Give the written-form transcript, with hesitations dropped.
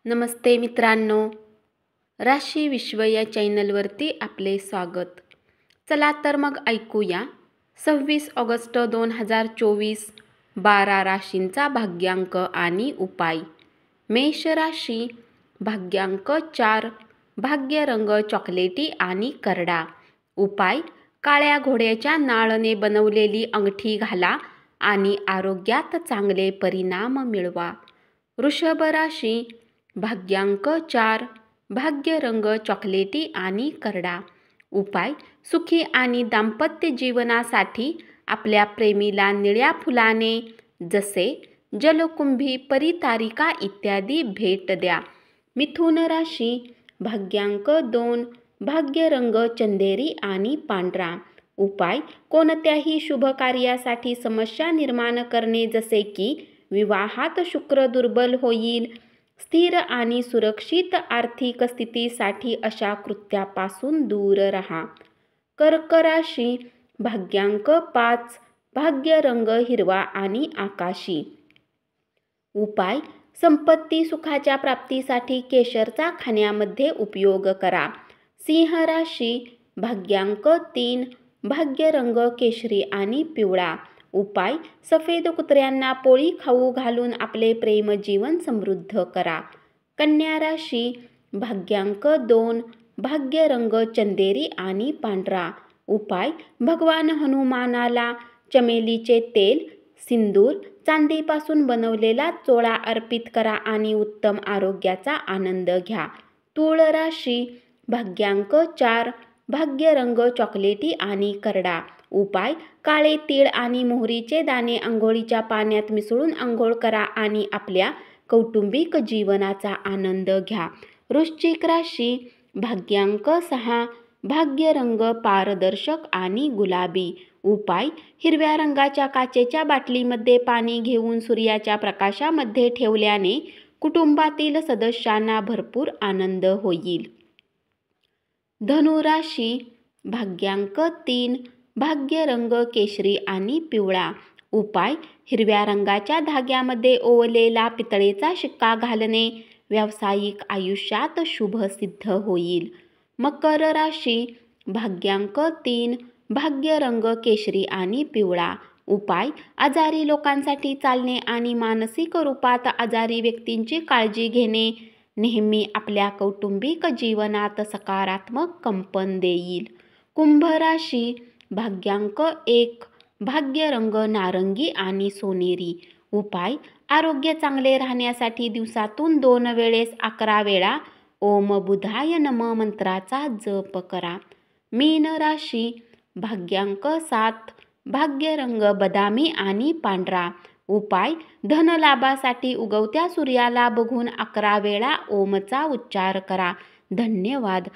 नमस्ते मित्रांनो, राशी विश्व या चॅनलवरती आपले स्वागत. चला तर मग ऐकूया 26 ऑगस्ट 2024 12 राशींचा भाग्यांक आणि उपाय. मेष राशी, भाग्यांक 4, भाग्य रंग चॉकलेटी आणि करडा. उपाय: काळ्या घोड्याच्या नाळाने बनवलेली अंगठी घाला आणि आरोग्यात चांगले परिणाम मिळवा. वृषभ राशी, भाग्यांक 4, भाग्य रंग चॉकलेटी आणि करडा. उपाय: सुखी आणि दाम्पत्य जीवनासाठी आपल्या प्रेमीला निळ्या फुलाने जसे जलकुंभी, परितारिका इत्यादी भेट द्या. मिथुन राशी, भाग्यांक 2, भाग्य रंग चंदेरी आणि पांढरा. उपाय: कोणत्याही शुभ कार्यासाठी समस्या निर्माण करणे, जसे की विवाहात शुक्र दुर्बल होईल. स्थिर आणि सुरक्षित आर्थिक स्थितीसाठी अशा कृत्यापासून दूर राहा. कर्क राशी, भाग्यांक 5, भाग्य रंग हिरवा आणि आकाशी. उपाय: संपत्ती सुखाच्या प्राप्तीसाठी केशरचा खाण्यामध्ये उपयोग करा. सिंह राशी, भाग्यांक 3, भाग्य रंग केशरी आणि पिवळा. उपाय: सफेद कुत्र्यांना पोळी खाऊ घालून आपले प्रेम जीवन समृद्ध करा. कन्या राशी, भाग्यांक 2, भाग्य रंग चंदेरी आणि पांढरा. उपाय: भगवान हनुमानाला चमेलीचे तेल, सिंदूर, चांदीपासून बनवलेला चोळा अर्पित करा आणि उत्तम आरोग्याचा आनंद घ्या. तूळ राशी, भाग्यांक 4, भाग्य रंग चॉकलेटी आणि करडा. उपाय: काळे तीळ आणि मोहरीचे दाणे अंघोळीच्या पाण्यात मिसळून अंघोळ करा आणि आपल्या कौटुंबिक जीवनाचा आनंद घ्या. वृश्चिक राशी, भाग्यांक 6, भाग्य रंग पारदर्शक आणि गुलाबी. उपाय: हिरव्या रंगाच्या काचेच्या बाटलीमध्ये पाणी घेऊन सूर्याच्या प्रकाशामध्ये ठेवल्याने कुटुंबातील सदस्यांना भरपूर आनंद होईल. धनु राशी, भाग्यांक 3, भाग्य रंग केशरी आणि पिवळा. उपाय: हिरव्या रंगाच्या धाग्यामध्ये ओवलेला पितळेचा शिक्का घालणे व्यावसायिक आयुष्यात शुभ सिद्ध होईल. मकर राशी, भाग्यांक 3, भाग्य रंग केशरी आणि पिवळा. उपाय: आजारी लोकांसाठी चालणे आणि मानसिक रूपात आजारी व्यक्तींची काळजी घेणे नेहमी आपल्या कौटुंबिक जीवनात सकारात्मक कंपन देईल. कुंभ राशी, भाग्यांक 1, भाग्य रंग नारंगी आणि सोनेरी. उपाय: आरोग्य चांगले राहण्यासाठी दिवसातून 2 वेळेस 11 वेळा ओम बुधाय नमः मंत्राचा जप करा. मीन राशी, भाग्यांक 7, भाग्य रंग बदामी आणि पांढरा. उपाय: धनलाभासाठी उगवत्या सूर्याला बघून 11 वेळा ओमचा उच्चार करा. धन्यवाद.